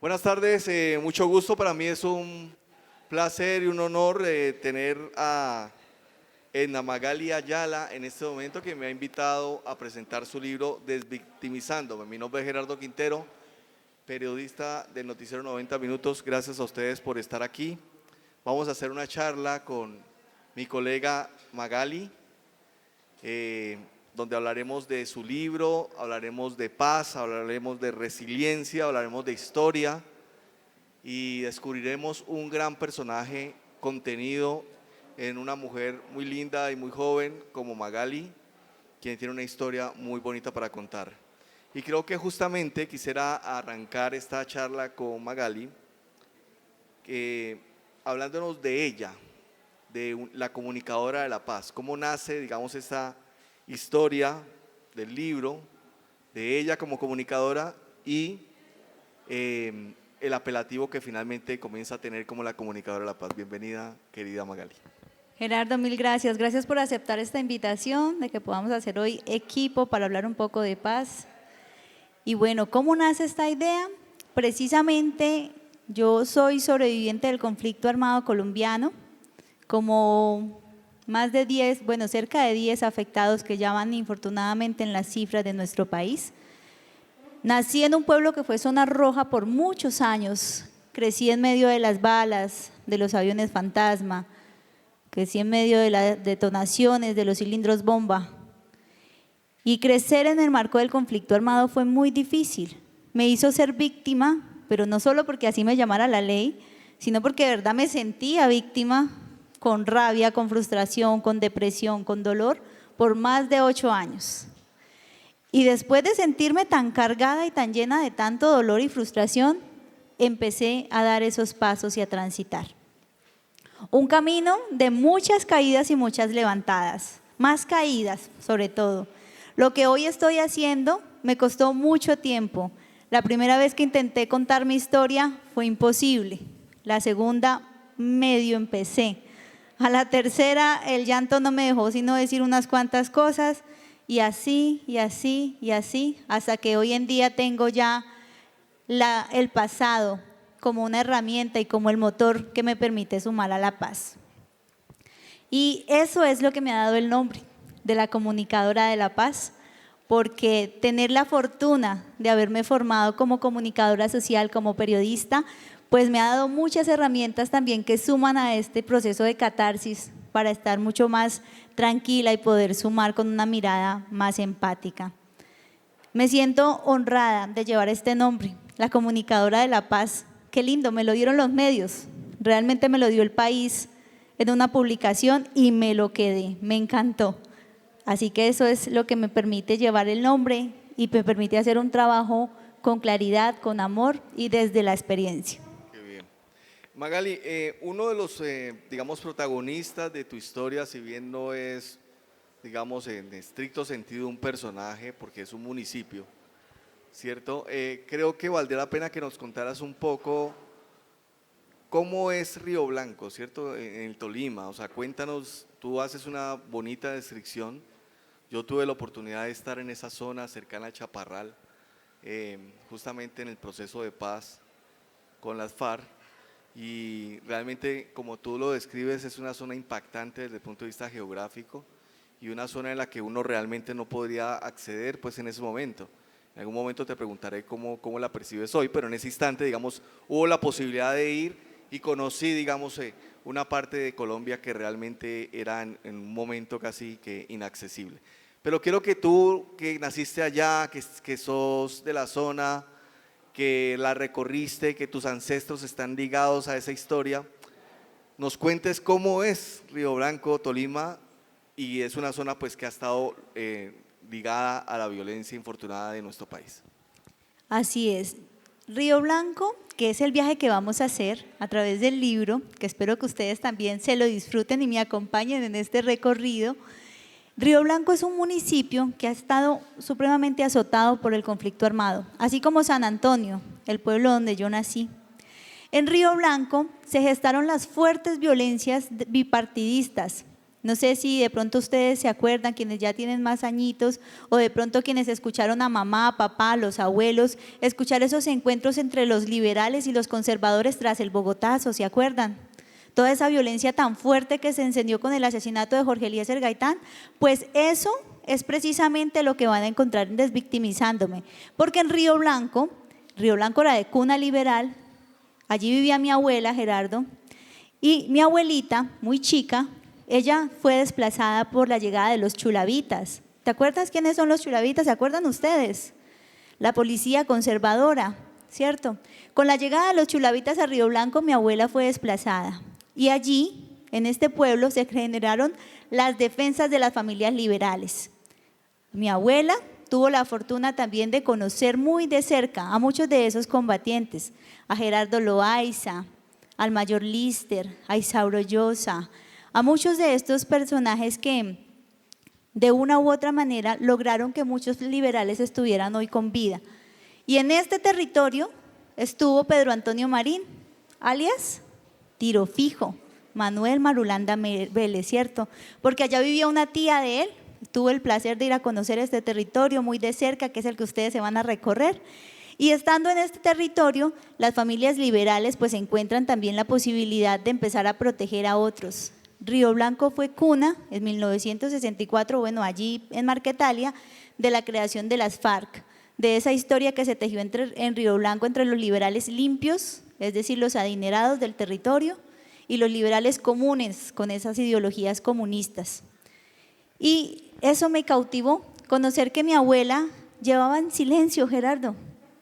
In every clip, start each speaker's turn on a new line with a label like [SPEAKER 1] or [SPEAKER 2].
[SPEAKER 1] Buenas tardes, mucho gusto. Para mí es un placer y un honor tener a Edna Magali Ayala en este momento, que me ha invitado a presentar su libro Desvictimizándome. Mi nombre es Gerardo Quintero, periodista del noticiero 90 Minutos. Gracias a ustedes por estar aquí. Vamos a hacer una charla con mi colega Magali, donde hablaremos de su libro, hablaremos de paz, hablaremos de resiliencia, hablaremos de historia y descubriremos un gran personaje contenido en una mujer muy linda y muy joven como Magali, quien tiene una historia muy bonita para contar. Y creo que justamente quisiera arrancar esta charla con Magali, hablándonos de ella, de la comunicadora de la paz. ¿Cómo nace, digamos, esta historia del libro, de ella como comunicadora y el apelativo que finalmente comienza a tener como la comunicadora de la paz? Bienvenida, querida Magali.
[SPEAKER 2] Gerardo, mil gracias. Gracias por aceptar esta invitación de que podamos hacer hoy equipo para hablar un poco de paz. Y bueno, ¿cómo nace esta idea? Precisamente yo soy sobreviviente del conflicto armado colombiano, como más de 10, bueno, cerca de 10 afectados que ya van infortunadamente en las cifras de nuestro país. Nací en un pueblo que fue zona roja por muchos años, crecí en medio de las balas, de los aviones fantasma, crecí en medio de las detonaciones, de los cilindros bomba. Y crecer en el marco del conflicto armado fue muy difícil. Me hizo ser víctima, pero no solo porque así me llamara la ley, sino porque de verdad me sentía víctima, con rabia, con frustración, con depresión, con dolor, por más de 8 años. Y después de sentirme tan cargada y tan llena de tanto dolor y frustración, empecé a dar esos pasos y a transitar. Un camino de muchas caídas y muchas levantadas, más caídas sobre todo. Lo que hoy estoy haciendo me costó mucho tiempo. La primera vez que intenté contar mi historia fue imposible. La segunda medio empecé. A la tercera el llanto no me dejó sino decir unas cuantas cosas, y así, y así, y así, hasta que hoy en día tengo ya el pasado como una herramienta y como el motor que me permite sumar a la paz. Y eso es lo que me ha dado el nombre de la comunicadora de la paz, porque tener la fortuna de haberme formado como comunicadora social, como periodista, pues me ha dado muchas herramientas también que suman a este proceso de catarsis para estar mucho más tranquila y poder sumar con una mirada más empática. Me siento honrada de llevar este nombre, la comunicadora de la paz. Qué lindo, me lo dieron los medios, realmente me lo dio el país en una publicación y me lo quedé, me encantó. Así que eso es lo que me permite llevar el nombre y me permite hacer un trabajo con claridad, con amor y desde la experiencia.
[SPEAKER 1] Qué bien. Magali, uno de los, digamos, protagonistas de tu historia, si bien no es, digamos, en estricto sentido un personaje, porque es un municipio, ¿cierto? Creo que valdría la pena que nos contaras un poco cómo es Río Blanco, ¿cierto? En el Tolima, o sea, cuéntanos, tú haces una bonita descripción. Yo tuve la oportunidad de estar en esa zona cercana a Chaparral, justamente en el proceso de paz con las FARC, y realmente, como tú lo describes, es una zona impactante desde el punto de vista geográfico y una zona en la que uno realmente no podría acceder pues en ese momento. En algún momento te preguntaré cómo la percibes hoy, pero en ese instante, digamos, hubo la posibilidad de ir y conocí, digamos, una parte de Colombia que realmente era en un momento casi que inaccesible. Pero quiero que tú, que naciste allá, que sos de la zona, que la recorriste, que tus ancestros están ligados a esa historia, nos cuentes cómo es Río Blanco, Tolima, y es una zona pues que ha estado ligada a la violencia infortunada de nuestro país.
[SPEAKER 2] Así es. Río Blanco, que es el viaje que vamos a hacer a través del libro, que espero que ustedes también se lo disfruten y me acompañen en este recorrido. Río Blanco es un municipio que ha estado supremamente azotado por el conflicto armado, así como San Antonio, el pueblo donde yo nací. En Río Blanco se gestaron las fuertes violencias bipartidistas No sé si de pronto ustedes se acuerdan, quienes ya tienen más añitos, o de pronto quienes escucharon a mamá, a papá, a los abuelos, escuchar esos encuentros entre los liberales y los conservadores tras el Bogotazo, ¿se acuerdan? Toda esa violencia tan fuerte que se encendió con el asesinato de Jorge Eliezer Gaitán, pues eso es precisamente lo que van a encontrar en Desvictimizándome, porque en Río Blanco era de cuna liberal, allí vivía mi abuela, Gerardo, y mi abuelita, muy chica, ella fue desplazada por la llegada de los chulavitas. ¿Te acuerdas quiénes son los chulavitas? ¿Se acuerdan ustedes? La policía conservadora, ¿cierto? Con la llegada de los chulavitas a Río Blanco, mi abuela fue desplazada. Y allí, en este pueblo, se generaron las defensas de las familias liberales. Mi abuela tuvo la fortuna también de conocer muy de cerca a muchos de esos combatientes, a Gerardo Loaiza, al mayor Lister, a Isauro Llosa, a muchos de estos personajes que de una u otra manera lograron que muchos liberales estuvieran hoy con vida. Y en este territorio estuvo Pedro Antonio Marín, alias Tiro Fijo, Manuel Marulanda Vélez, ¿cierto? Porque allá vivía una tía de él, tuve el placer de ir a conocer este territorio muy de cerca, que es el que ustedes se van a recorrer. Y estando en este territorio, las familias liberales pues encuentran también la posibilidad de empezar a proteger a otros. Río Blanco fue cuna en 1964, bueno, allí en Marquetalia, de la creación de las FARC, de esa historia que se tejió en Río Blanco entre los liberales limpios, es decir, los adinerados del territorio, y los liberales comunes con esas ideologías comunistas. Y eso me cautivó, conocer que mi abuela llevaba en silencio, Gerardo,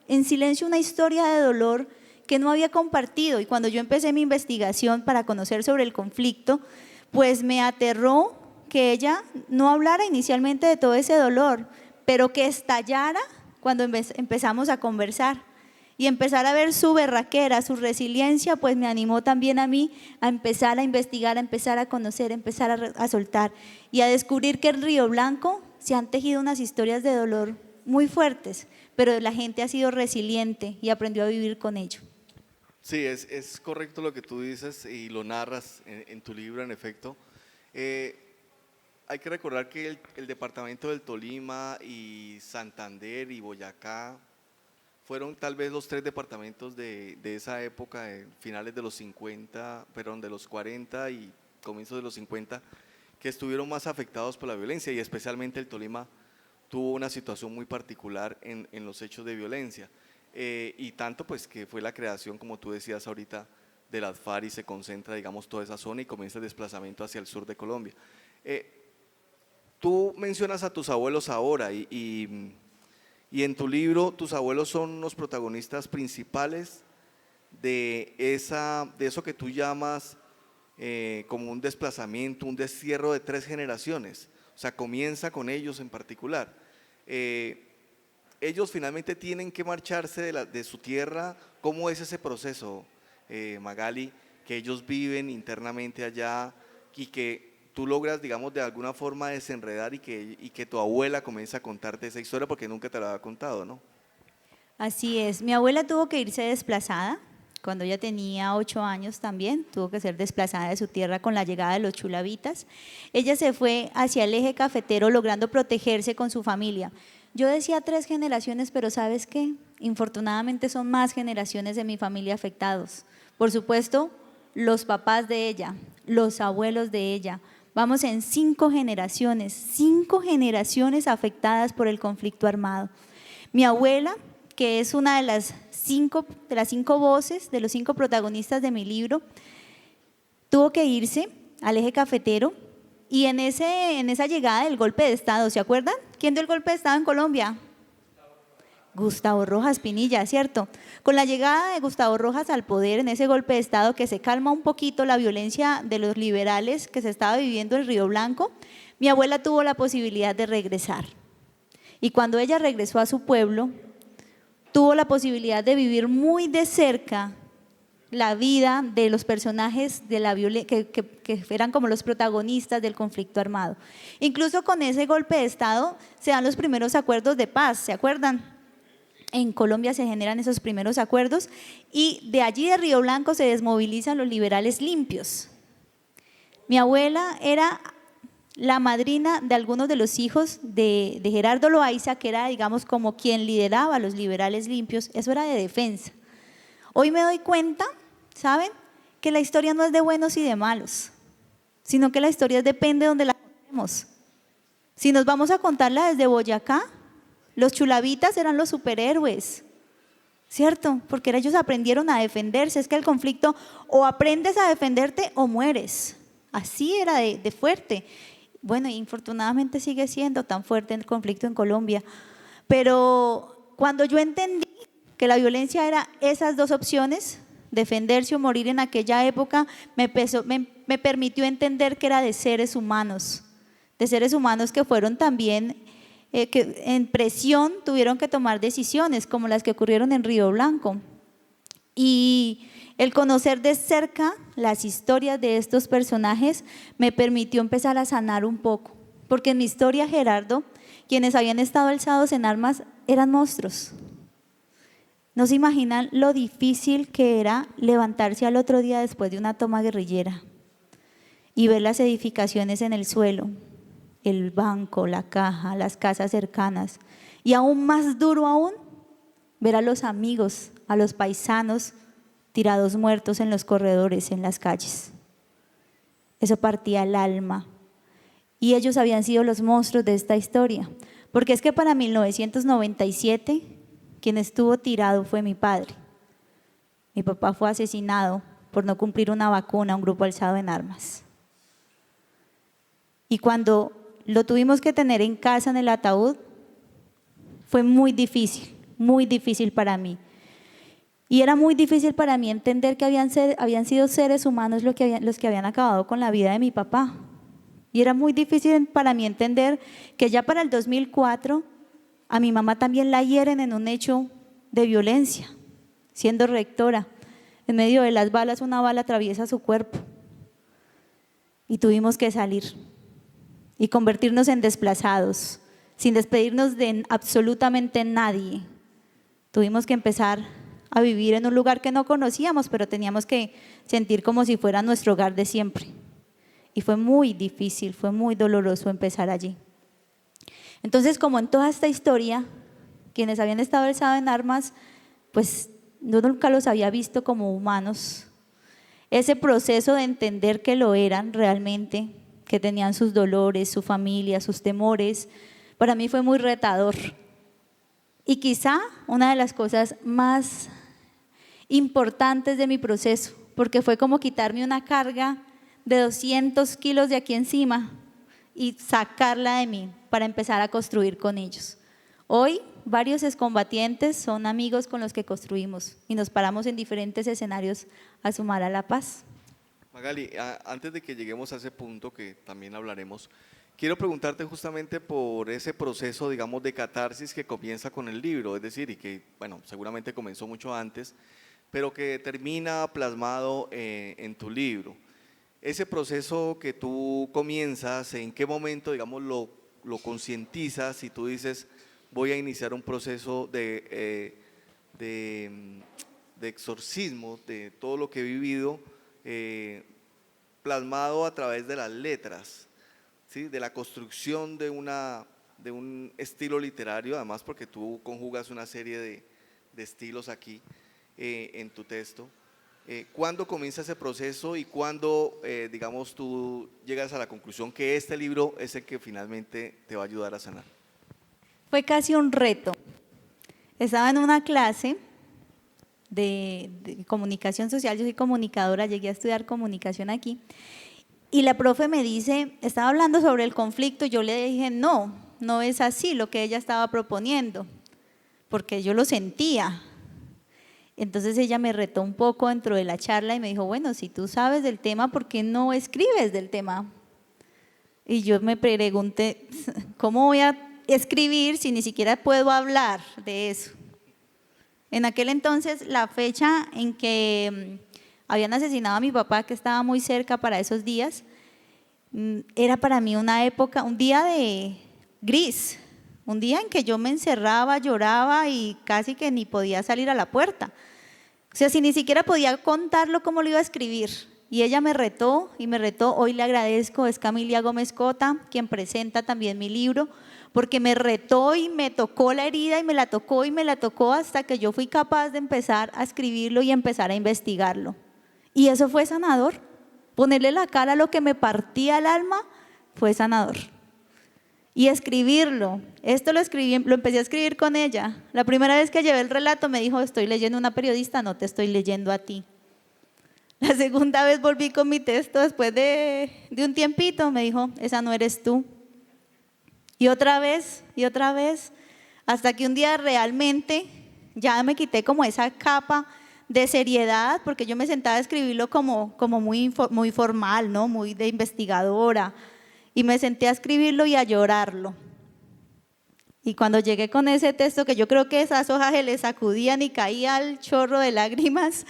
[SPEAKER 2] en silencio una historia de dolor que no había compartido, y cuando yo empecé mi investigación para conocer sobre el conflicto, pues me aterró que ella no hablara inicialmente de todo ese dolor, pero que estallara cuando empezamos a conversar y empezar a ver su berraquera, su resiliencia, pues me animó también a mí a empezar a investigar, a empezar a conocer, a empezar a soltar y a descubrir que en Río Blanco se han tejido unas historias de dolor muy fuertes, pero la gente ha sido resiliente y aprendió a vivir con ello.
[SPEAKER 1] Sí, es correcto lo que tú dices y lo narras en tu libro, en efecto. Hay que recordar que el departamento del Tolima y Santander y Boyacá fueron tal vez los 3 departamentos de esa época, de finales de los 50, perdón, de los 40 y comienzos de los 50, que estuvieron más afectados por la violencia, y especialmente el Tolima tuvo una situación muy particular en los hechos de violencia. Y tanto pues que fue la creación, como tú decías ahorita, de las FARC, y se concentra, digamos, toda esa zona y comienza el desplazamiento hacia el sur de Colombia. Tú mencionas a tus abuelos ahora y en tu libro tus abuelos son los protagonistas principales de eso que tú llamas como un desplazamiento, un destierro de 3 generaciones. O sea, comienza con ellos en particular. Ellos finalmente tienen que marcharse de su tierra. ¿Cómo es ese proceso, Magali, que ellos viven internamente allá y que tú logras, digamos, de alguna forma desenredar y que tu abuela comienza a contarte esa historia porque nunca te la había contado, ¿no?
[SPEAKER 2] Así es, mi abuela tuvo que irse desplazada cuando ella tenía 8 años también, tuvo que ser desplazada de su tierra con la llegada de los chulavitas. Ella se fue hacia el eje cafetero logrando protegerse con su familia. Yo decía 3 generaciones, pero ¿sabes qué? Infortunadamente son más generaciones de mi familia afectados. Por supuesto, los papás de ella, los abuelos de ella. Vamos en 5 generaciones afectadas por el conflicto armado. Mi abuela, que es una de las 5 voces, de los 5 protagonistas de mi libro, tuvo que irse al eje cafetero y en esa llegada del golpe de Estado, ¿se acuerdan? ¿Quién dio el golpe de Estado en Colombia? Gustavo Rojas Pinilla, ¿cierto? Con la llegada de Gustavo Rojas al poder en ese golpe de Estado que se calma un poquito la violencia de los liberales que se estaba viviendo en Río Blanco, mi abuela tuvo la posibilidad de regresar. Y cuando ella regresó a su pueblo, tuvo la posibilidad de vivir muy de cerca la vida de los personajes de la que eran como los protagonistas del conflicto armado. Incluso con ese golpe de Estado se dan los primeros acuerdos de paz, ¿se acuerdan? En Colombia se generan esos primeros acuerdos y de allí de Río Blanco se desmovilizan los liberales limpios. Mi abuela era la madrina de algunos de los hijos de Gerardo Loaiza, que era, digamos, como quien lideraba a los liberales limpios. Eso era de defensa. Hoy me doy cuenta, ¿saben?, que la historia no es de buenos y de malos, sino que la historia depende de donde la contemos. Si nos vamos a contarla desde Boyacá, los chulavitas eran los superhéroes, ¿cierto? Porque ellos aprendieron a defenderse. Es que el conflicto, o aprendes a defenderte o mueres. Así era de fuerte. Bueno, y infortunadamente sigue siendo tan fuerte el conflicto en Colombia. Pero cuando yo entendí que la violencia era esas dos opciones, defenderse o morir en aquella época, me permitió entender que era de seres humanos que fueron también, que en presión tuvieron que tomar decisiones como las que ocurrieron en Río Blanco. Y el conocer de cerca las historias de estos personajes me permitió empezar a sanar un poco, porque en mi historia, Gerardo, quienes habían estado alzados en armas eran monstruos. No se imaginan lo difícil que era levantarse al otro día después de una toma guerrillera y ver las edificaciones en el suelo, el banco, la caja, las casas cercanas, y aún más duro aún, ver a los amigos, a los paisanos tirados muertos en los corredores, en las calles. Eso partía el alma. Y ellos habían sido los monstruos de esta historia, porque es que para 1997 quien estuvo tirado fue mi padre. Mi papá fue asesinado por no cumplir una vacuna a un grupo alzado en armas. Y cuando lo tuvimos que tener en casa en el ataúd, fue muy difícil para mí. Y era muy difícil para mí entender que habían sido seres humanos los que habían acabado con la vida de mi papá. Y era muy difícil para mí entender que ya para el 2004 a mi mamá también la hieren en un hecho de violencia, siendo rectora. En medio de las balas, una bala atraviesa su cuerpo. Y tuvimos que salir y convertirnos en desplazados, sin despedirnos de absolutamente nadie. Tuvimos que empezar a vivir en un lugar que no conocíamos, pero teníamos que sentir como si fuera nuestro hogar de siempre. Y fue muy difícil, fue muy doloroso empezar allí. Entonces, como en toda esta historia, quienes habían estado alzados en armas, pues yo nunca los había visto como humanos. Ese proceso de entender que lo eran realmente, que tenían sus dolores, su familia, sus temores, para mí fue muy retador. Y quizá una de las cosas más importantes de mi proceso, porque fue como quitarme una carga de 200 kilos de aquí encima y sacarla de mí para empezar a construir con ellos. Hoy varios excombatientes son amigos con los que construimos y nos paramos en diferentes escenarios a sumar a la paz.
[SPEAKER 1] Magali, antes de que lleguemos a ese punto que también hablaremos, quiero preguntarte justamente por ese proceso, digamos, de catarsis que comienza con el libro, es decir, y que, bueno, seguramente comenzó mucho antes, pero que termina plasmado en tu libro. Ese proceso que tú comienzas, ¿en qué momento, digamos, lo concientizas y tú dices, voy a iniciar un proceso de exorcismo de todo lo que he vivido, plasmado a través de las letras, ¿sí? De la construcción de un estilo literario, además porque tú conjugas una serie de estilos aquí en tu texto. ¿Cuándo comienza ese proceso y cuándo, digamos, tú llegas a la conclusión que este libro es el que finalmente te va a ayudar a sanar?
[SPEAKER 2] Fue casi un reto. Estaba en una clase de comunicación social, yo soy comunicadora, llegué a estudiar comunicación aquí, y la profe me dice, estaba hablando sobre el conflicto, yo le dije, no es así lo que ella estaba proponiendo, porque yo lo sentía. Entonces ella me retó un poco dentro de la charla y me dijo, bueno, si tú sabes del tema, ¿por qué no escribes del tema? Y yo me pregunté, ¿cómo voy a escribir si ni siquiera puedo hablar de eso? En aquel entonces, la fecha en que habían asesinado a mi papá, que estaba muy cerca para esos días, era para mí una época, un día de gris, un día en que yo me encerraba, lloraba y casi que ni podía salir a la puerta. O sea, si ni siquiera podía contarlo, ¿cómo lo iba a escribir? y ella me retó y me retó. Hoy le agradezco, es Camilia Gómez Cota, quien presenta también mi libro, porque me retó y me tocó la herida y me la tocó y me la tocó hasta que yo fui capaz de empezar a escribirlo y empezar a investigarlo. Y eso fue sanador. Ponerle la cara a lo que me partía el alma fue sanador. Y escribirlo, esto lo escribí, lo empecé a escribir con ella. La primera vez que llevé el relato me dijo: estoy leyendo a una periodista, no te estoy leyendo a ti. La segunda vez volví con mi texto después de un tiempito, me dijo: esa no eres tú. Y otra vez, hasta que un día realmente ya me quité como esa capa de seriedad, porque yo me sentaba a escribirlo como muy formal, ¿no? Muy de investigadora, y me senté a escribirlo y a llorarlo. Y cuando llegué con ese texto, que yo creo que esas hojas se le sacudían y caía el chorro de lágrimas,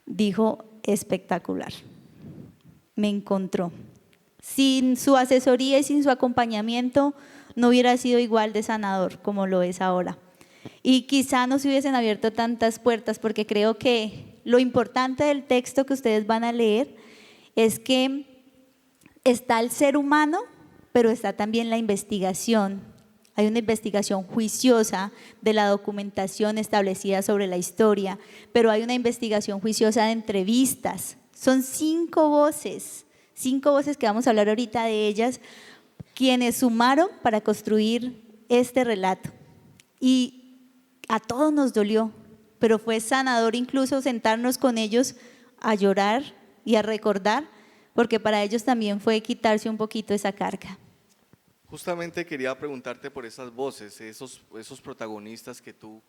[SPEAKER 2] dijo: espectacular, me encontró. Sin su asesoría y sin su acompañamiento no hubiera sido igual de sanador como lo es ahora. Y quizá no se hubiesen abierto tantas puertas, porque creo que lo importante del texto que ustedes van a leer es que está el ser humano, pero está también la investigación. Hay una investigación juiciosa de la documentación establecida sobre la historia, pero hay una investigación juiciosa de entrevistas. Son 5 voces que vamos a hablar ahorita de ellas, quienes sumaron para construir este relato. Y a todos nos dolió, pero fue sanador incluso sentarnos con ellos a llorar y a recordar, porque para ellos también fue quitarse un poquito esa carga.
[SPEAKER 1] Justamente quería preguntarte por esas voces, esos protagonistas que tú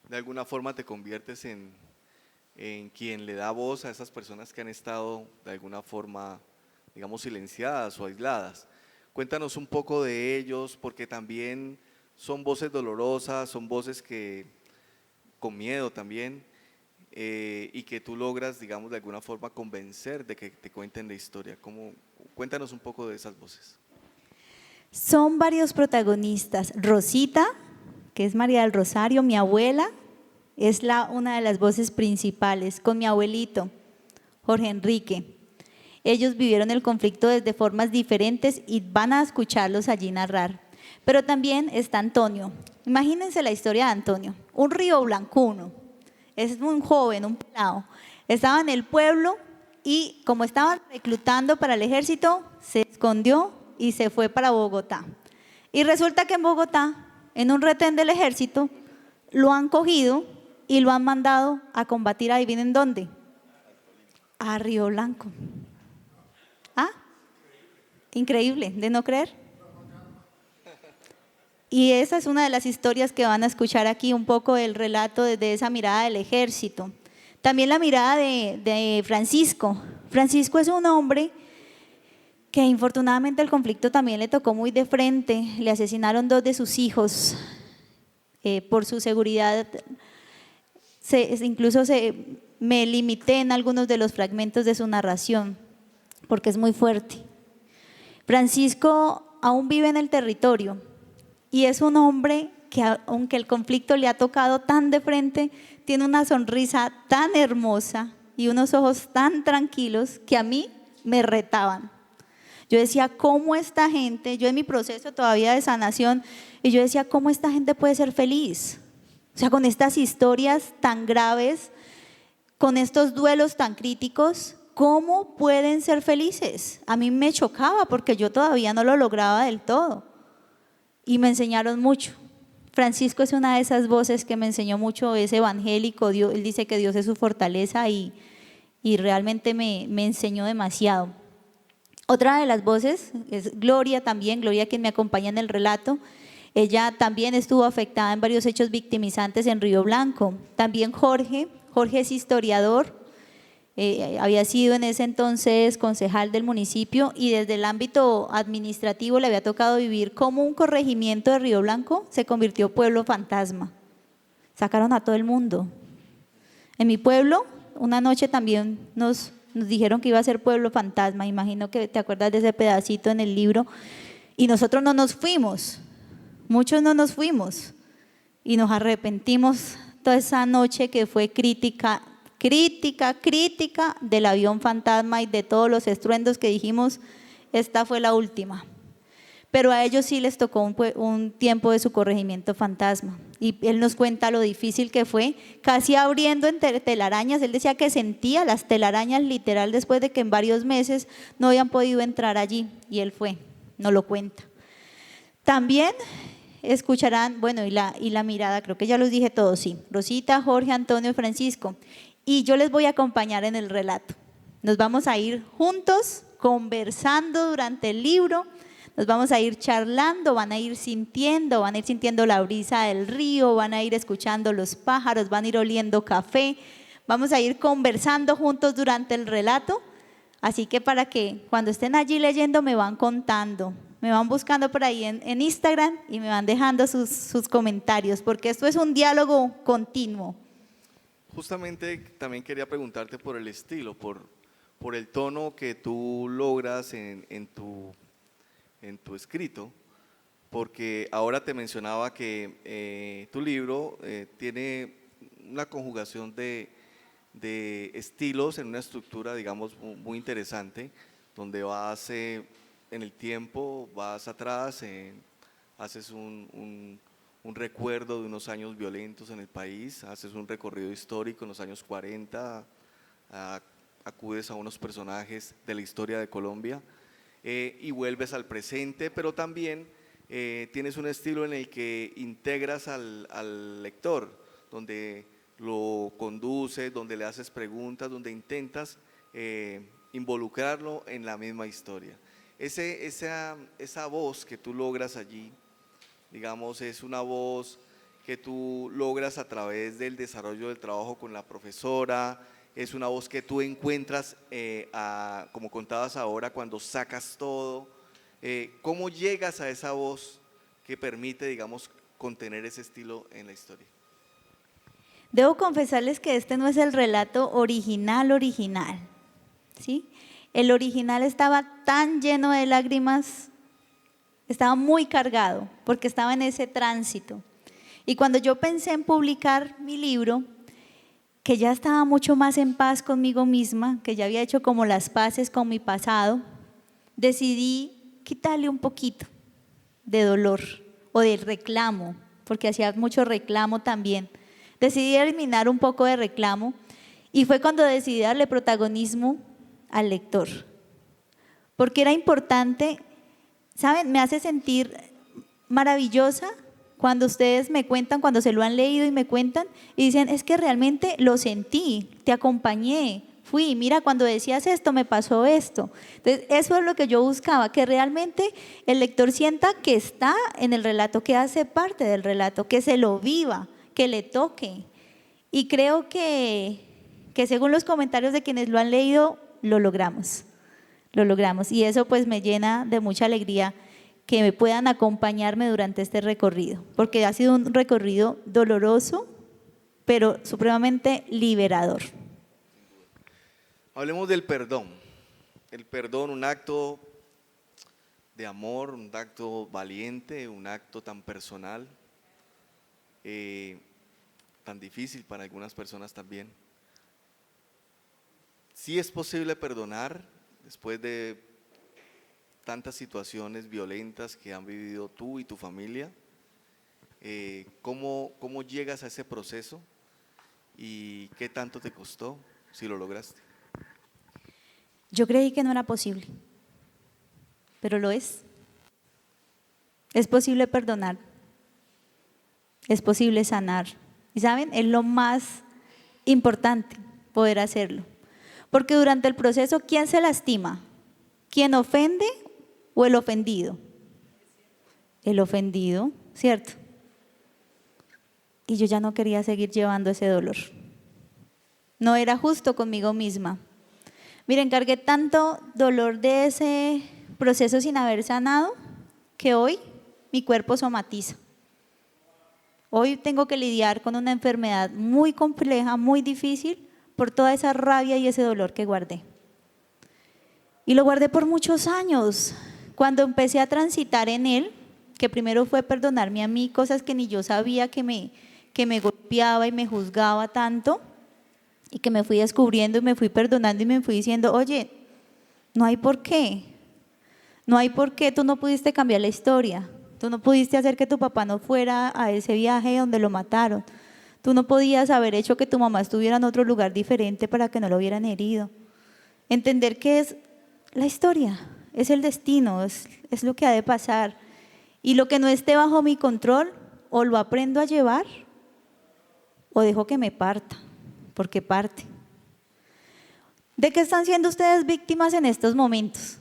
[SPEAKER 1] de alguna forma te conviertes en quien le da voz a esas personas que han estado de alguna forma, digamos, silenciadas o aisladas. Cuéntanos un poco de ellos, porque también son voces dolorosas, son voces que con miedo también, y que tú logras, digamos, de alguna forma convencer de que te cuenten la historia. Cuéntanos un poco de esas voces.
[SPEAKER 2] Son varios protagonistas. Rosita, que es María del Rosario, mi abuela, es una de las voces principales, con mi abuelito, Jorge Enrique. Ellos vivieron el conflicto desde formas diferentes y van a escucharlos allí narrar. Pero también está Antonio. Imagínense la historia de Antonio, un rioblancuno, es un joven, un pelado. Estaba en el pueblo y como estaban reclutando para el ejército, se escondió y se fue para Bogotá. Y resulta que en Bogotá, en un retén del ejército, lo han cogido y lo han mandado a combatir, adivinen dónde, a Río Blanco. ¿Ah? Increíble, de no creer. Y esa es una de las historias que van a escuchar aquí, un poco del relato desde esa mirada del ejército. También la mirada de Francisco. Francisco es un hombre que infortunadamente el conflicto también le tocó muy de frente. Le asesinaron 2 de sus hijos por su seguridad. Incluso me limité en algunos de los fragmentos de su narración, porque es muy fuerte. Francisco aún vive en el territorio y es un hombre que, aunque el conflicto le ha tocado tan de frente, tiene una sonrisa tan hermosa y unos ojos tan tranquilos que a mí me retaban. Yo decía: ¿cómo esta gente? Yo en mi proceso todavía de sanación, y yo decía: ¿cómo esta gente puede ser feliz? O sea, con estas historias tan graves, con estos duelos tan críticos, ¿cómo pueden ser felices? A mí me chocaba porque yo todavía no lo lograba del todo. Y me enseñaron mucho. Francisco es una de esas voces que me enseñó mucho, es evangélico, él dice que Dios es su fortaleza y realmente me enseñó demasiado. Otra de las voces es Gloria también, Gloria, quien me acompaña en el relato. Ella también estuvo afectada en varios hechos victimizantes en Río Blanco. También Jorge es historiador, había sido en ese entonces concejal del municipio y desde el ámbito administrativo le había tocado vivir cómo un corregimiento de Río Blanco se convirtió en pueblo fantasma. Sacaron a todo el mundo. En mi pueblo, una noche también nos dijeron que iba a ser pueblo fantasma. Imagino que te acuerdas de ese pedacito en el libro. Y nosotros no nos fuimos, muchos no nos fuimos y nos arrepentimos toda esa noche que fue crítica, crítica del avión fantasma y de todos los estruendos que dijimos, esta fue la última. Pero a ellos sí les tocó un tiempo de su corregimiento fantasma. Y él nos cuenta lo difícil que fue, casi abriendo en telarañas. Él decía que sentía las telarañas literal después de que en varios meses no habían podido entrar allí. Y él fue, nos lo cuenta. También escucharán, bueno, y la mirada, creo que ya los dije todos, sí. Rosita, Jorge, Antonio y Francisco. Y yo les voy a acompañar en el relato. Nos vamos a ir juntos, conversando durante el libro. Nos vamos a ir charlando, van a ir sintiendo la brisa del río, van a ir escuchando los pájaros, van a ir oliendo café, vamos a ir conversando juntos durante el relato, así que para que cuando estén allí leyendo me van contando, me van buscando por ahí en Instagram y me van dejando sus comentarios, porque esto es un diálogo continuo.
[SPEAKER 1] Justamente también quería preguntarte por el estilo, por el tono que tú logras en tu escrito, porque ahora te mencionaba que tu libro tiene una conjugación de estilos en una estructura, digamos, muy interesante, donde vas en el tiempo, vas atrás, haces un recuerdo de unos años violentos en el país, haces un recorrido histórico en los años 40, acudes a unos personajes de la historia de Colombia, y vuelves al presente, pero también tienes un estilo en el que integras al lector, donde lo conduces, donde le haces preguntas, donde intentas involucrarlo en la misma historia. Esa voz que tú logras allí, digamos, es una voz que tú logras a través del desarrollo del trabajo con la profesora, es una voz que tú encuentras, como contabas ahora, cuando sacas todo. ¿Cómo llegas a esa voz que permite, digamos, contener ese estilo en la historia?
[SPEAKER 2] Debo confesarles que este no es el relato original, ¿sí? El original estaba tan lleno de lágrimas, estaba muy cargado, porque estaba en ese tránsito. Y cuando yo pensé en publicar mi libro, que ya estaba mucho más en paz conmigo misma, que ya había hecho como las paces con mi pasado, decidí quitarle un poquito de dolor o de reclamo, porque hacía mucho reclamo también. Decidí eliminar un poco de reclamo y fue cuando decidí darle protagonismo al lector, porque era importante, ¿saben? Me hace sentir maravillosa cuando ustedes me cuentan, cuando se lo han leído y me cuentan y dicen, es que realmente lo sentí, te acompañé, fui, mira, cuando decías esto me pasó esto. Entonces eso es lo que yo buscaba, que realmente el lector sienta que está en el relato, que hace parte del relato, que se lo viva, que le toque. Y creo que según los comentarios de quienes lo han leído, lo logramos. Y eso pues me llena de mucha alegría que me puedan acompañarme durante este recorrido, porque ha sido un recorrido doloroso, pero supremamente liberador.
[SPEAKER 1] Hablemos del perdón. El perdón, un acto de amor, un acto valiente, un acto tan personal, tan difícil para algunas personas también. ¿Sí es posible perdonar después de tantas situaciones violentas que han vivido tú y tu familia? ¿Cómo llegas a ese proceso y qué tanto te costó si lo lograste?
[SPEAKER 2] Yo creí que no era posible, pero lo es. Es posible perdonar, es posible sanar. Y ¿saben? Es lo más importante poder hacerlo, porque durante el proceso, ¿quién se lastima? ¿Quién ofende o el ofendido? El ofendido, ¿cierto? Y yo ya no quería seguir llevando ese dolor. No era justo conmigo misma. Miren, cargué tanto dolor de ese proceso sin haber sanado que hoy mi cuerpo somatiza. Hoy tengo que lidiar con una enfermedad muy compleja, muy difícil, por toda esa rabia y ese dolor que guardé. Y lo guardé por muchos años. Cuando empecé a transitar en él, que primero fue perdonarme a mí, cosas que ni yo sabía que me golpeaba y me juzgaba tanto, y que me fui descubriendo y me fui perdonando y me fui diciendo, oye, no hay por qué, no hay por qué, tú no pudiste cambiar la historia, tú no pudiste hacer que tu papá no fuera a ese viaje donde lo mataron, tú no podías haber hecho que tu mamá estuviera en otro lugar diferente para que no lo hubieran herido. Entender que es la historia, es el destino, es lo que ha de pasar. Y lo que no esté bajo mi control, o lo aprendo a llevar, o dejo que me parta, porque parte. ¿De qué están siendo ustedes víctimas en estos momentos?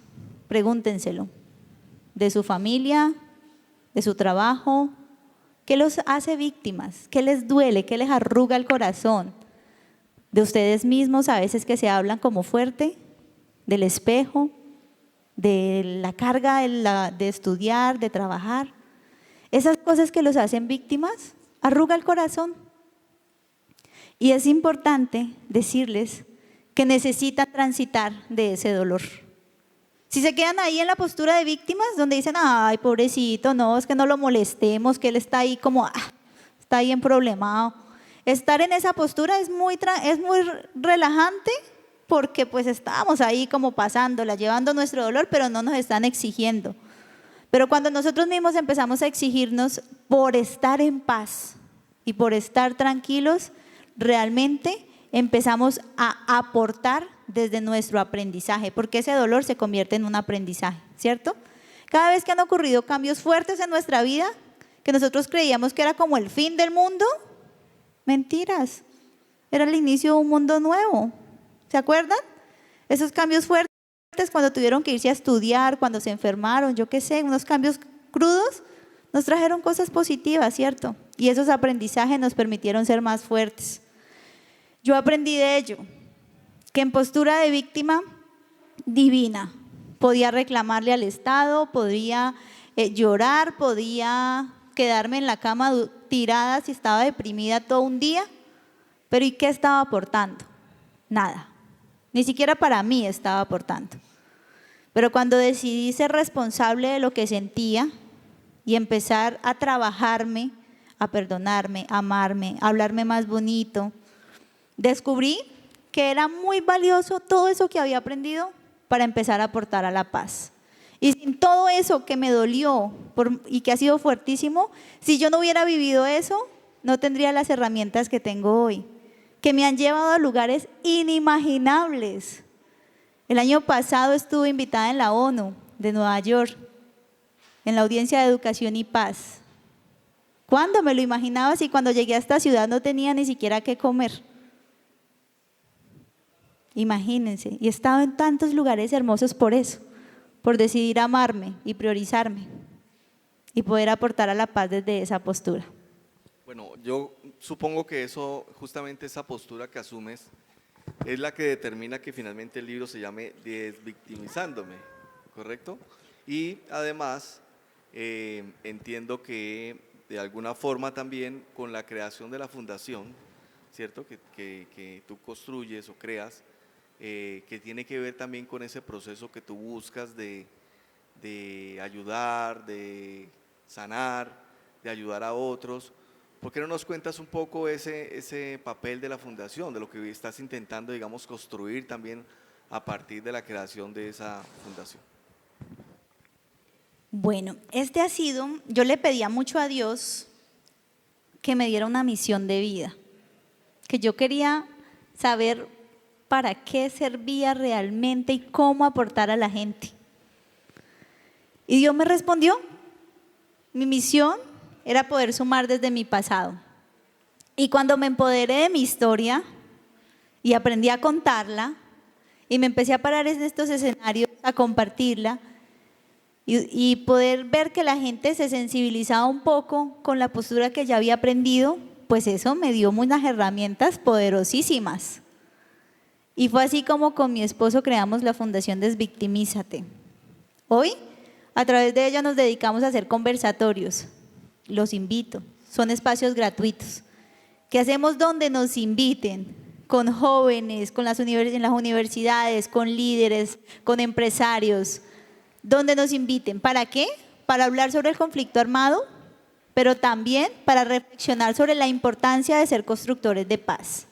[SPEAKER 2] Pregúntenselo. ¿De su familia? ¿De su trabajo? ¿Qué los hace víctimas? ¿Qué les duele? ¿Qué les arruga el corazón? ¿De ustedes mismos a veces que se hablan como fuerte? ¿Del espejo? ¿De la carga de estudiar, de trabajar? Esas cosas que los hacen víctimas, arruga el corazón. Y es importante decirles que necesitan transitar de ese dolor. Si se quedan ahí en la postura de víctimas, donde dicen, ay, pobrecito, no, es que no lo molestemos, que él está ahí como, está ahí en problemado. Estar en esa postura es muy relajante, porque pues estamos ahí como pasándola, llevando nuestro dolor, pero no nos están exigiendo. Pero cuando nosotros mismos empezamos a exigirnos por estar en paz y por estar tranquilos, realmente empezamos a aportar desde nuestro aprendizaje, porque ese dolor se convierte en un aprendizaje, ¿cierto? Cada vez que han ocurrido cambios fuertes en nuestra vida, que nosotros creíamos que era como el fin del mundo, mentiras, era el inicio de un mundo nuevo. ¿Se acuerdan? Esos cambios fuertes cuando tuvieron que irse a estudiar, cuando se enfermaron, yo qué sé, unos cambios crudos, nos trajeron cosas positivas, ¿cierto? Y esos aprendizajes nos permitieron ser más fuertes. Yo aprendí de ello, que en postura de víctima divina, podía reclamarle al Estado, podía llorar, podía quedarme en la cama tirada si estaba deprimida todo un día, pero ¿y qué estaba aportando? Nada. Ni siquiera para mí estaba aportando. Pero cuando decidí ser responsable de lo que sentía y empezar a trabajarme, a perdonarme, a amarme, a hablarme más bonito, descubrí que era muy valioso todo eso que había aprendido para empezar a aportar a la paz. Y sin todo eso que me dolió y que ha sido fuertísimo, si yo no hubiera vivido eso, no tendría las herramientas que tengo hoy, que me han llevado a lugares inimaginables. El año pasado estuve invitada en la ONU de Nueva York, en la audiencia de educación y paz. ¿Cuándo me lo imaginaba si cuando llegué a esta ciudad no tenía ni siquiera qué comer? Imagínense, y he estado en tantos lugares hermosos por eso, por decidir amarme y priorizarme y poder aportar a la paz desde esa postura.
[SPEAKER 1] Bueno, yo supongo que eso, justamente esa postura que asumes, es la que determina que finalmente el libro se llame Desvictimizándome, ¿correcto? Y además, entiendo que de alguna forma también con la creación de la fundación, ¿cierto? Que tú construyes o creas, que tiene que ver también con ese proceso que tú buscas de ayudar, de sanar, de ayudar a otros. ¿Por qué no nos cuentas un poco ese papel de la fundación, de lo que estás intentando, digamos, construir también a partir de la creación de esa fundación?
[SPEAKER 2] Bueno, yo le pedía mucho a Dios que me diera una misión de vida, que yo quería saber para qué servía realmente y cómo aportar a la gente. Y Dios me respondió, mi misión era poder sumar desde mi pasado. Y cuando me empoderé de mi historia y aprendí a contarla y me empecé a parar en estos escenarios a compartirla y poder ver que la gente se sensibilizaba un poco con la postura que ya había aprendido, pues eso me dio unas herramientas poderosísimas. Y fue así como con mi esposo creamos la Fundación Desvictimízate. Hoy, a través de ella nos dedicamos a hacer conversatorios. Los invito, son espacios gratuitos que hacemos donde nos inviten, con jóvenes, en las universidades, con líderes, con empresarios, donde nos inviten. ¿Para qué? Para hablar sobre el conflicto armado, pero también para reflexionar sobre la importancia de ser constructores de paz.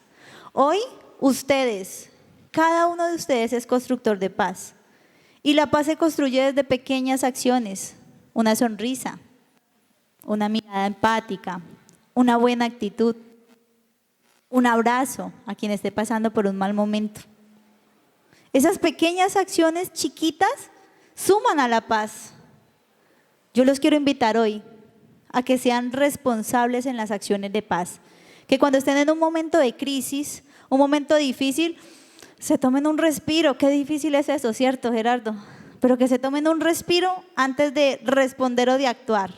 [SPEAKER 2] Hoy ustedes, cada uno de ustedes es constructor de paz. Y la paz se construye desde pequeñas acciones, una sonrisa, una mirada empática, una buena actitud, un abrazo a quien esté pasando por un mal momento. Esas pequeñas acciones chiquitas suman a la paz. Yo los quiero invitar hoy a que sean responsables en las acciones de paz. Que cuando estén en un momento de crisis, un momento difícil, se tomen un respiro. Qué difícil es eso, ¿cierto, Gerardo? Pero que se tomen un respiro antes de responder o de actuar.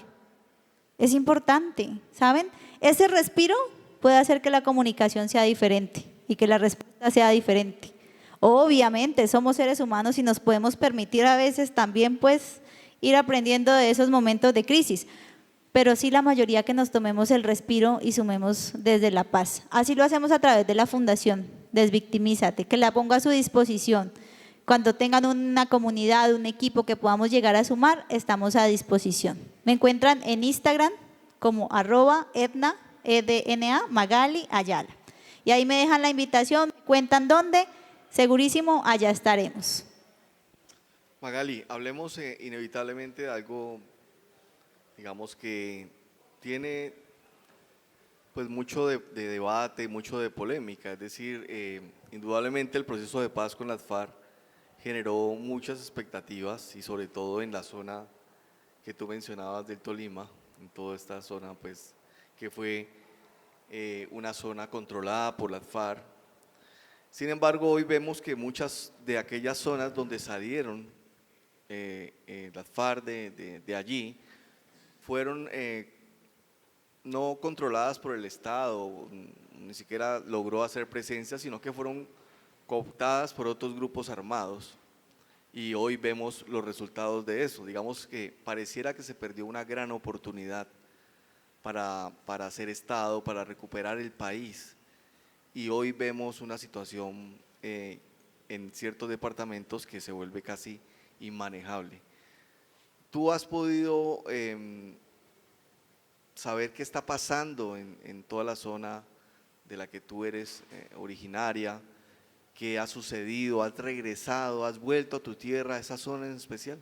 [SPEAKER 2] Es importante, ¿saben? Ese respiro puede hacer que la comunicación sea diferente y que la respuesta sea diferente. Obviamente somos seres humanos y nos podemos permitir a veces también pues ir aprendiendo de esos momentos de crisis, pero sí la mayoría que nos tomemos el respiro y sumemos desde la paz. Así lo hacemos a través de la Fundación Desvictimízate, que la ponga a su disposición. Cuando tengan una comunidad, un equipo que podamos llegar a sumar, estamos a disposición. Me encuentran en Instagram como @Edna, EDNA, Magali Ayala. Y ahí me dejan la invitación, me cuentan dónde, segurísimo allá estaremos.
[SPEAKER 1] Magali, hablemos inevitablemente de algo, digamos que tiene pues mucho de debate, mucho de polémica, es decir, indudablemente el proceso de paz con las FARC generó muchas expectativas y sobre todo en la zona que tú mencionabas del Tolima, en toda esta zona pues que fue una zona controlada por las FARC. Sin embargo, hoy vemos que muchas de aquellas zonas donde salieron las FARC de allí fueron no controladas por el Estado, ni siquiera logró hacer presencia, sino que fueron cooptadas por otros grupos armados. Y hoy vemos los resultados de eso. Digamos que pareciera que se perdió una gran oportunidad para hacer Estado, para recuperar el país. Y hoy vemos una situación en ciertos departamentos que se vuelve casi inmanejable. ¿Tú has podido saber qué está pasando en toda la zona de la que tú eres originaria? ¿Qué ha sucedido? ¿Has regresado? ¿Has vuelto a tu tierra, a esa zona en especial?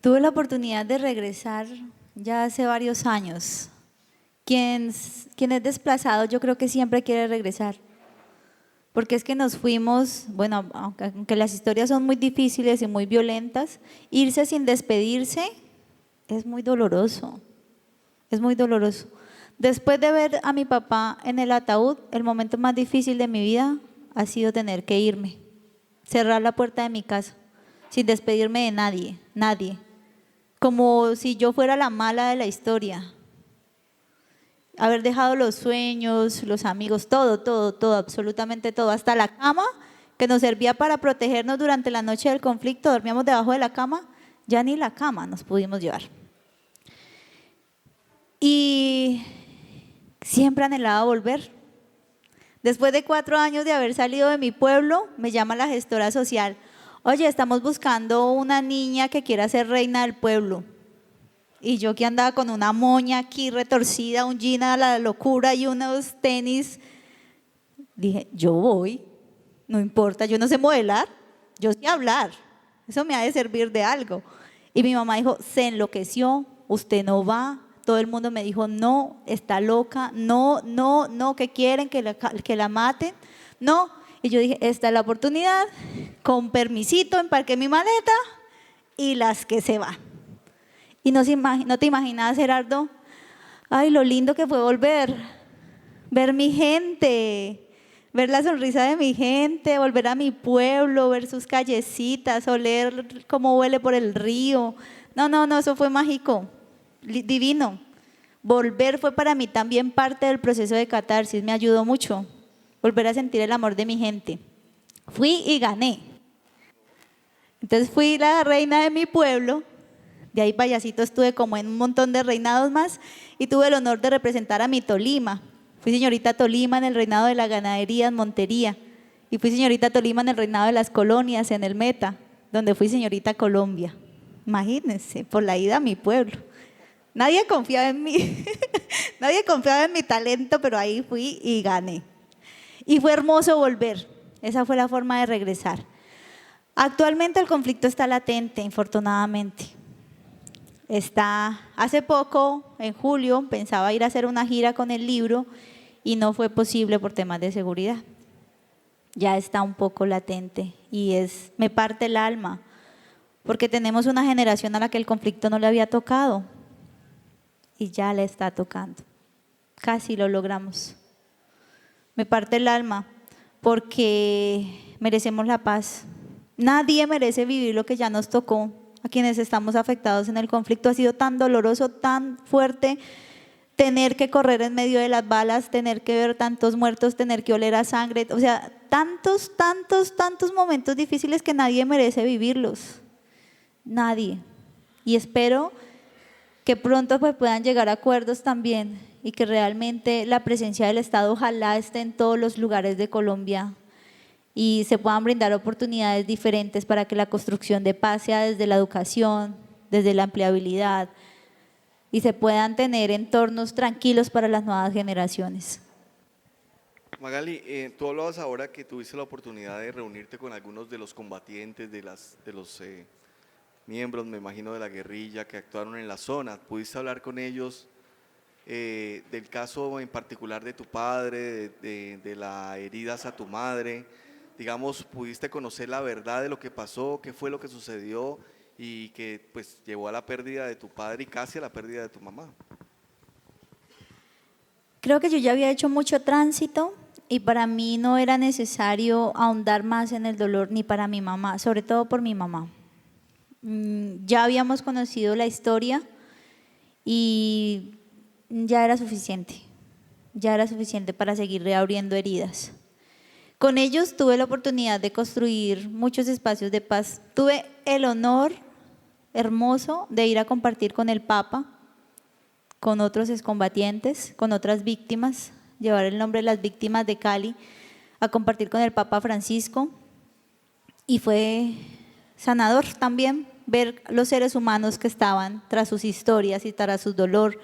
[SPEAKER 2] Tuve la oportunidad de regresar ya hace varios años. Quien es desplazado yo creo que siempre quiere regresar, porque es que nos fuimos, bueno, aunque las historias son muy difíciles y muy violentas, irse sin despedirse es muy doloroso, es muy doloroso. Después de ver a mi papá en el ataúd, el momento más difícil de mi vida ha sido tener que irme, cerrar la puerta de mi casa, sin despedirme de nadie, nadie, como si yo fuera la mala de la historia. Haber dejado los sueños, los amigos, todo, absolutamente todo, hasta la cama que nos servía para protegernos durante la noche del conflicto, dormíamos debajo de la cama, ya ni la cama nos pudimos llevar. Y siempre anhelaba volver. Después de 4 años de haber salido de mi pueblo, me llama la gestora social: oye, estamos buscando una niña que quiera ser reina del pueblo. Y yo que andaba con una moña aquí retorcida, un jean a la locura y unos tenis, dije, yo voy, no importa, yo no sé modelar, yo sé hablar, eso me ha de servir de algo. Y mi mamá dijo, se enloqueció, usted no va. Todo el mundo me dijo, no, está loca, no, que quieren que la maten, no. Y yo dije, esta es la oportunidad, con permisito empaqué mi maleta y las que se van. Y no te imaginas, Gerardo, ay, lo lindo que fue volver, ver mi gente, ver la sonrisa de mi gente, volver a mi pueblo, ver sus callecitas, oler cómo huele por el río. No, eso fue mágico, divino. Volver fue para mí también parte del proceso de catarsis, me ayudó mucho, volver a sentir el amor de mi gente. Fui y gané. Entonces fui la reina de mi pueblo. De ahí payasito estuve como en un montón de reinados más y tuve el honor de representar a mi Tolima. Fui señorita Tolima en el reinado de la ganadería en Montería y fui señorita Tolima en el reinado de las colonias en el Meta, donde fui señorita Colombia. Imagínense, por la ida a mi pueblo. Nadie confiaba en mí, nadie confiaba en mi talento, pero ahí fui y gané. Y fue hermoso volver. Esa fue la forma de regresar. Actualmente el conflicto está latente, infortunadamente. Hace poco, en julio, pensaba ir a hacer una gira con el libro y no fue posible por temas de seguridad. Ya está un poco latente y me parte el alma, porque tenemos una generación a la que el conflicto no le había tocado y ya le está tocando. Casi lo logramos. Me parte el alma porque merecemos la paz. Nadie merece vivir lo que ya nos tocó a quienes estamos afectados en el conflicto. Ha sido tan doloroso, tan fuerte tener que correr en medio de las balas, tener que ver tantos muertos, tener que oler a sangre, o sea, tantos momentos difíciles que nadie merece vivirlos. Nadie. Y espero que pronto pues puedan llegar a acuerdos también y que realmente la presencia del Estado ojalá esté en todos los lugares de Colombia y se puedan brindar oportunidades diferentes para que la construcción de paz sea desde la educación, desde la empleabilidad y se puedan tener entornos tranquilos para las nuevas generaciones.
[SPEAKER 1] Magali, tú hablabas ahora que tuviste la oportunidad de reunirte con algunos de los combatientes, de los miembros, me imagino, de la guerrilla que actuaron en la zona. ¿Pudiste hablar con ellos del caso en particular de tu padre, de las heridas a tu madre? Digamos, ¿pudiste conocer la verdad de lo que pasó, qué fue lo que sucedió y que pues llevó a la pérdida de tu padre y casi a la pérdida de tu mamá?
[SPEAKER 2] Creo que yo ya había hecho mucho tránsito y para mí no era necesario ahondar más en el dolor ni para mi mamá, sobre todo por mi mamá. Ya habíamos conocido la historia y ya era suficiente para seguir reabriendo heridas. Con ellos tuve la oportunidad de construir muchos espacios de paz. Tuve el honor hermoso de ir a compartir con el Papa, con otros excombatientes, con otras víctimas, llevar el nombre de las víctimas de Cali, a compartir con el Papa Francisco y fue sanador también ver los seres humanos que estaban tras sus historias y tras su dolor,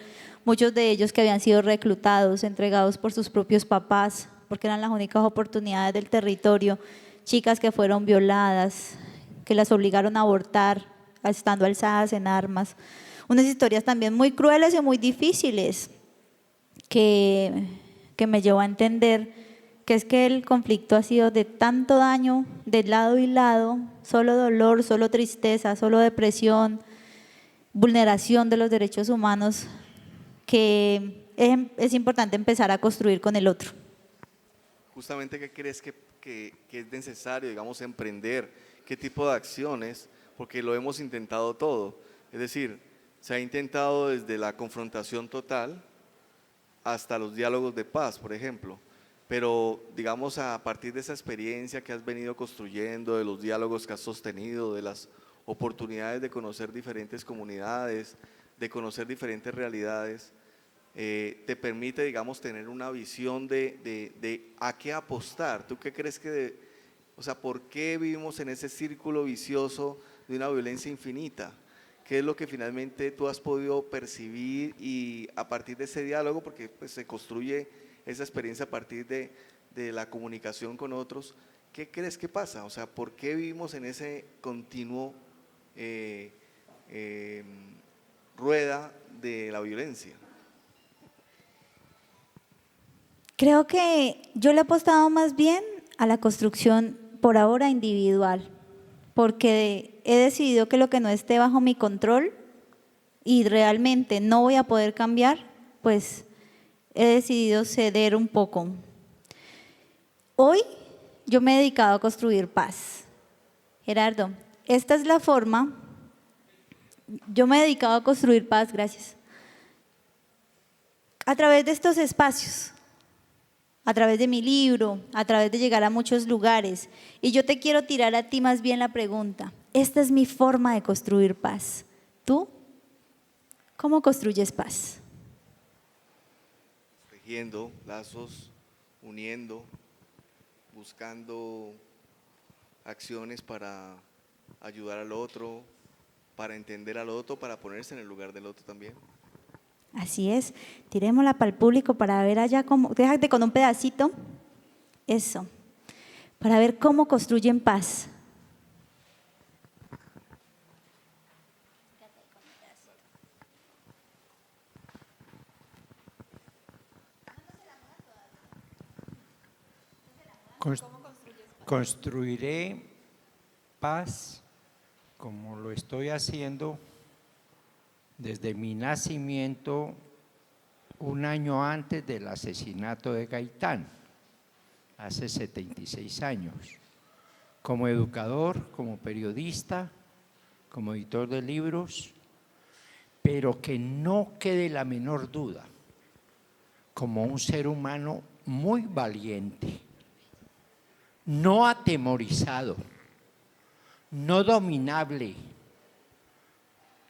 [SPEAKER 2] muchos de ellos que habían sido reclutados, entregados por sus propios papás, porque eran las únicas oportunidades del territorio, chicas que fueron violadas, que las obligaron a abortar, estando alzadas en armas, unas historias también muy crueles y muy difíciles que me llevó a entender que es que el conflicto ha sido de tanto daño de lado y lado, solo dolor, solo tristeza, solo depresión, vulneración de los derechos humanos, que es importante empezar a construir con el otro.
[SPEAKER 1] Justamente, ¿qué crees que es necesario, digamos, emprender? ¿Qué tipo de acciones? Porque lo hemos intentado todo. Es decir, se ha intentado desde la confrontación total hasta los diálogos de paz, por ejemplo. Pero, digamos, a partir de esa experiencia que has venido construyendo, de los diálogos que has sostenido, de las oportunidades de conocer diferentes comunidades, de conocer diferentes realidades, te permite, digamos, tener una visión de a qué apostar. ¿Tú qué crees o sea, por qué vivimos en ese círculo vicioso de una violencia infinita? ¿Qué es lo que finalmente tú has podido percibir y a partir de ese diálogo, porque pues, se construye esa experiencia a partir de la comunicación con otros, ¿qué crees que pasa? O sea, ¿por qué vivimos en ese continuo rueda de la violencia?
[SPEAKER 2] Creo que yo le he apostado más bien a la construcción por ahora individual, porque he decidido que lo que no esté bajo mi control y realmente no voy a poder cambiar, pues he decidido ceder un poco. Hoy yo me he dedicado a construir paz. Gerardo, esta es la forma, yo me he dedicado a construir paz, gracias, a través de estos espacios, a través de mi libro, a través de llegar a muchos lugares. Y yo te quiero tirar a ti más bien la pregunta, esta es mi forma de construir paz. ¿Tú cómo construyes paz?
[SPEAKER 1] Tejiendo lazos, uniendo, buscando acciones para ayudar al otro, para entender al otro, para ponerse en el lugar del otro también.
[SPEAKER 2] Así es, tirémosla para el público para ver allá cómo, déjate con un pedacito. Eso, para ver cómo construyen paz.
[SPEAKER 3] Construiré paz como lo estoy haciendo desde mi nacimiento un año antes del asesinato de Gaitán, hace 76 años. Como educador, como periodista, como editor de libros, pero que no quede la menor duda, como un ser humano muy valiente, no atemorizado, no dominable,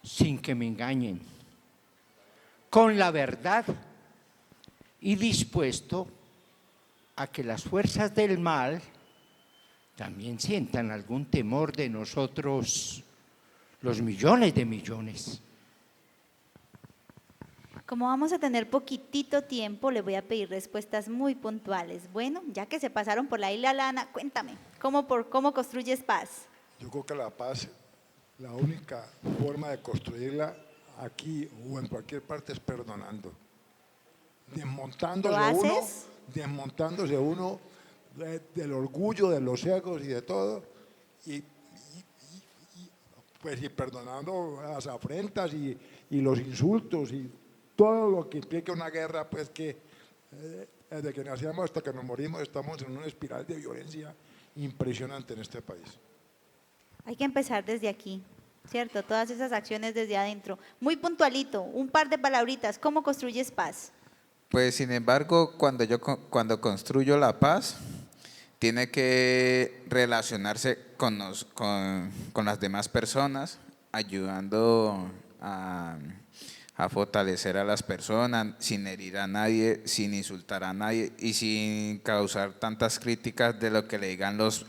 [SPEAKER 3] sin que me engañen, con la verdad y dispuesto a que las fuerzas del mal también sientan algún temor de nosotros, los millones de millones.
[SPEAKER 2] Como vamos a tener poquitito tiempo, le voy a pedir respuestas muy puntuales. Bueno, ya que se pasaron por la isla Lana, cuéntame, ¿cómo construyes paz?
[SPEAKER 4] Yo creo que la paz, la única forma de construirla aquí o en cualquier parte es perdonando. Desmontándose uno del orgullo, de los egos y de todo, pues y perdonando las afrentas y los insultos y todo lo que implica una guerra, pues que desde que nacíamos hasta que nos morimos estamos en una espiral de violencia impresionante en este país.
[SPEAKER 2] Hay que empezar desde aquí, ¿cierto? Todas esas acciones desde adentro. Muy puntualito, un par de palabritas, ¿cómo construyes paz?
[SPEAKER 5] Pues sin embargo, cuando construyo la paz, tiene que relacionarse con las demás personas, ayudando a fortalecer a las personas, sin herir a nadie, sin insultar a nadie y sin causar tantas críticas de lo que le digan los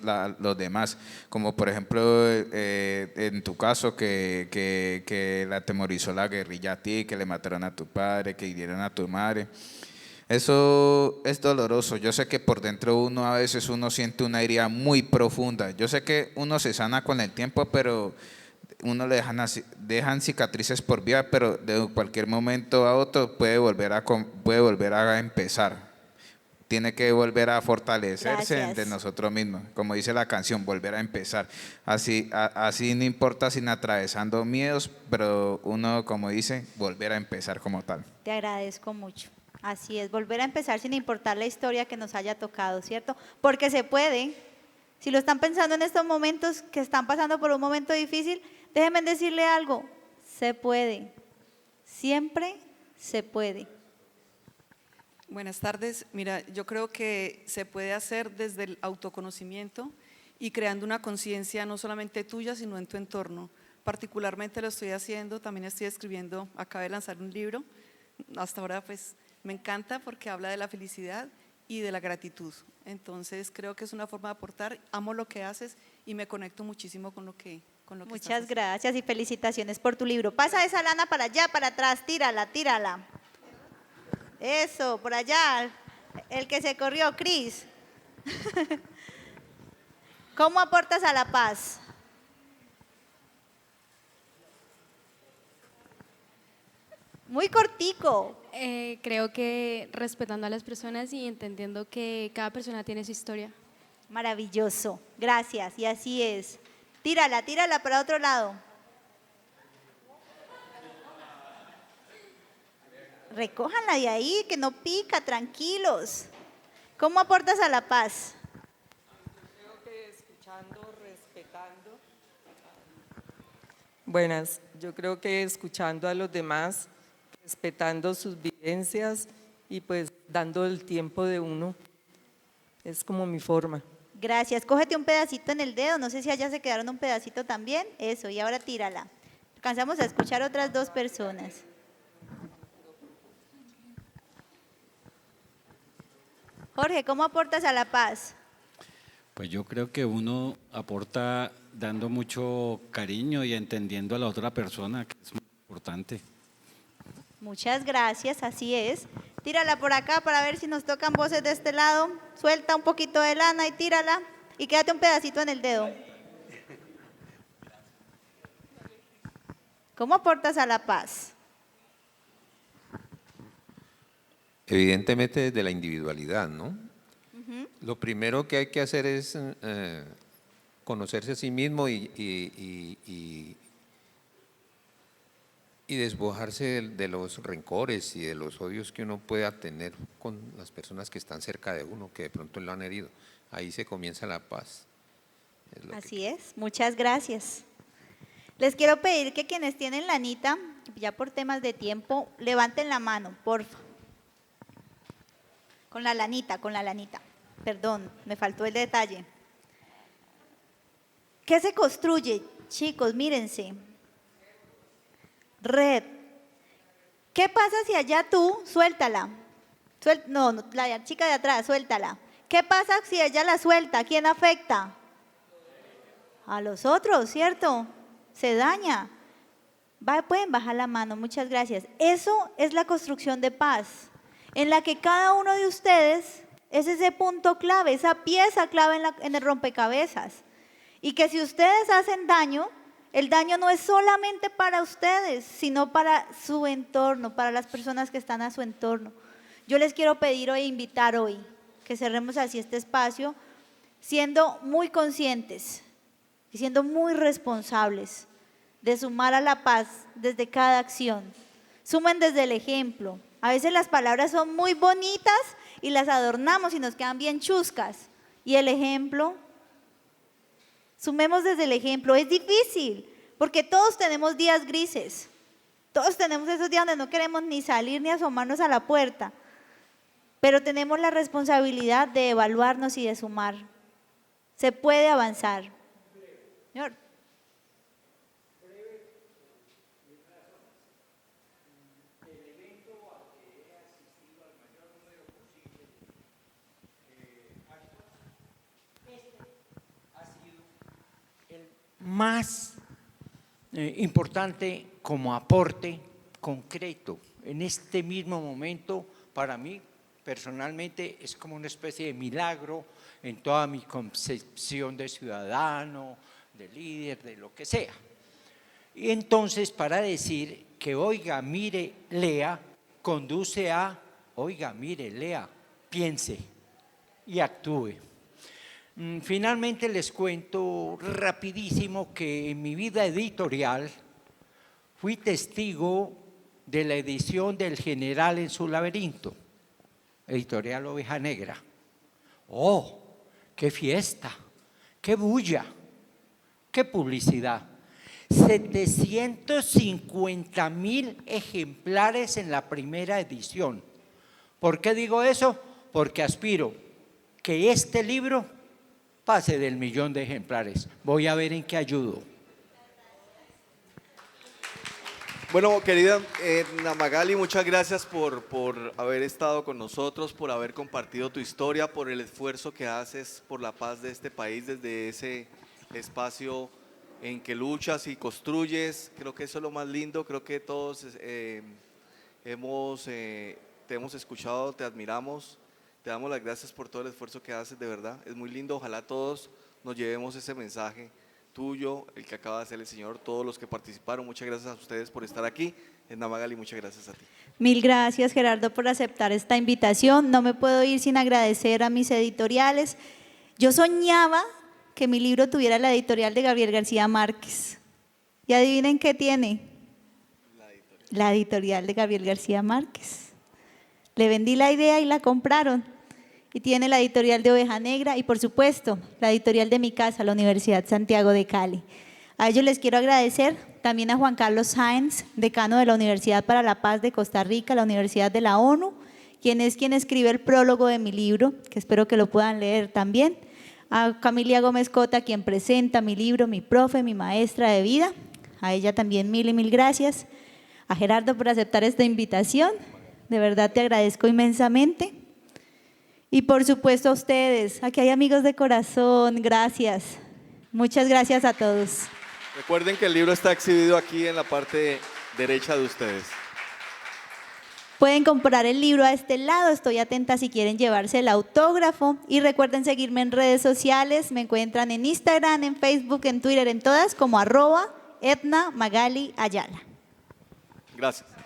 [SPEAKER 5] demás. Como por ejemplo, en tu caso, que la atemorizó la guerrilla a ti, que le mataron a tu padre, que hirieron a tu madre. Eso es doloroso. Yo sé que por dentro a veces uno siente una herida muy profunda. Yo sé que uno se sana con el tiempo, pero uno le dejan cicatrices por vida, pero de cualquier momento a otro puede volver a empezar. Tiene que volver a fortalecerse de nosotros mismos, como dice la canción, volver a empezar. Así no importa sin atravesando miedos, pero uno, como dice, volver a empezar como tal.
[SPEAKER 2] Te agradezco mucho. Así es, volver a empezar sin importar la historia que nos haya tocado, ¿cierto? Porque se puede. Si lo están pensando en estos momentos que están pasando por un momento difícil, déjenme decirle algo, se puede. Siempre se puede.
[SPEAKER 6] Buenas tardes. Mira, yo creo que se puede hacer desde el autoconocimiento y creando una conciencia no solamente tuya, sino en tu entorno. Particularmente lo estoy haciendo, también estoy escribiendo, acabé de lanzar un libro, hasta ahora pues me encanta porque habla de la felicidad y de la gratitud. Entonces creo que es una forma de aportar, amo lo que haces y me conecto muchísimo con lo que
[SPEAKER 2] Muchas gracias y felicitaciones por tu libro. Pasa esa lana para allá, para atrás, tírala. Eso, por allá, el que se corrió, Cris. ¿Cómo aportas a la paz? Muy cortico.
[SPEAKER 7] Creo que respetando a las personas y entendiendo que cada persona tiene su historia.
[SPEAKER 2] Maravilloso, gracias, y así es. Tírala para otro lado. Recójanla de ahí, que no pica, tranquilos. ¿Cómo aportas a la paz?
[SPEAKER 8] Creo que escuchando, respetando. Buenas, yo creo que escuchando a los demás, respetando sus vivencias y pues dando el tiempo de uno. Es como mi forma.
[SPEAKER 2] Gracias, cógete un pedacito en el dedo, no sé si allá se quedaron un pedacito también. Eso, y ahora tírala. Alcanzamos a escuchar otras dos personas. Jorge, ¿cómo aportas a la paz?
[SPEAKER 9] Pues yo creo que uno aporta dando mucho cariño y entendiendo a la otra persona, que es muy importante.
[SPEAKER 2] Muchas gracias, así es. Tírala por acá para ver si nos tocan voces de este lado. Suelta un poquito de lana y tírala. Y quédate un pedacito en el dedo. ¿Cómo aportas a la paz?
[SPEAKER 10] Evidentemente desde la individualidad, ¿no? Lo primero que hay que hacer es conocerse a sí mismo y despojarse de los rencores y de los odios que uno pueda tener con las personas que están cerca de uno, que de pronto lo han herido. Ahí se comienza la paz.
[SPEAKER 2] Así es, muchas gracias. Les quiero pedir que quienes tienen lanita, ya por temas de tiempo, levanten la mano, porfa. Con la lanita. Perdón, me faltó el detalle. ¿Qué se construye? Chicos, mírense. Red. ¿Qué pasa si allá tú, suéltala? No, la chica de atrás, suéltala. ¿Qué pasa si ella la suelta? ¿Quién afecta? A los otros, ¿cierto? Se daña. Pueden bajar la mano, muchas gracias. Eso es la construcción de paz, en la que cada uno de ustedes es ese punto clave, esa pieza clave en el rompecabezas. Y que si ustedes hacen daño, el daño no es solamente para ustedes, sino para su entorno, para las personas que están a su entorno. Yo les quiero pedir hoy, invitar hoy, que cerremos así este espacio, siendo muy conscientes y siendo muy responsables de sumar a la paz desde cada acción. Sumen desde el ejemplo. A veces las palabras son muy bonitas y las adornamos y nos quedan bien chuscas. Y el ejemplo, sumemos desde el ejemplo. Es difícil, porque todos tenemos días grises. Todos tenemos esos días donde no queremos ni salir ni asomarnos a la puerta. Pero tenemos la responsabilidad de evaluarnos y de sumar. Se puede avanzar. Señor.
[SPEAKER 3] Más importante como aporte concreto. En este mismo momento, para mí, personalmente, es como una especie de milagro en toda mi concepción de ciudadano, de líder, de lo que sea. Y entonces, para decir que oiga, mire, lea, conduce a oiga, mire, lea, piense y actúe. Finalmente les cuento rapidísimo que en mi vida editorial fui testigo de la edición del General en su laberinto, editorial Oveja Negra. ¡Oh, qué fiesta! ¡Qué bulla! ¡Qué publicidad! 750,000 ejemplares en la primera edición. ¿Por qué digo eso? Porque aspiro que este libro pase del 1.000.000 de ejemplares. Voy a ver en qué ayudo.
[SPEAKER 1] Bueno, querida Namagali, muchas gracias por haber estado con nosotros, por haber compartido tu historia, por el esfuerzo que haces por la paz de este país desde ese espacio en que luchas y construyes. Creo que eso es lo más lindo. Creo que todos te hemos escuchado, te admiramos. Te damos las gracias por todo el esfuerzo que haces, de verdad. Es muy lindo. Ojalá todos nos llevemos ese mensaje tuyo, el que acaba de hacer el Señor, todos los que participaron. Muchas gracias a ustedes por estar aquí. Namagali, muchas gracias a ti.
[SPEAKER 2] Mil gracias, Gerardo, por aceptar esta invitación. No me puedo ir sin agradecer a mis editoriales. Yo soñaba que mi libro tuviera la editorial de Gabriel García Márquez. Y adivinen qué tiene. La editorial de Gabriel García Márquez. Le vendí la idea y la compraron. Y tiene la editorial de Oveja Negra y, por supuesto, la editorial de mi casa, la Universidad Santiago de Cali. A ellos les quiero agradecer, también a Juan Carlos Sáenz, decano de la Universidad para la Paz de Costa Rica, la Universidad de la ONU, quien escribe el prólogo de mi libro, que espero que lo puedan leer también. A Camilia Gómez Cota, quien presenta mi libro, mi profe, mi maestra de vida. A ella también mil y mil gracias. A Gerardo por aceptar esta invitación. De verdad te agradezco inmensamente. Y por supuesto a ustedes, aquí hay amigos de corazón, gracias. Muchas gracias a todos.
[SPEAKER 1] Recuerden que el libro está exhibido aquí en la parte derecha de ustedes.
[SPEAKER 2] Pueden comprar el libro a este lado, estoy atenta si quieren llevarse el autógrafo. Y recuerden seguirme en redes sociales, me encuentran en Instagram, en Facebook, en Twitter, en todas como @EdnaMagaliAyala.
[SPEAKER 1] Gracias.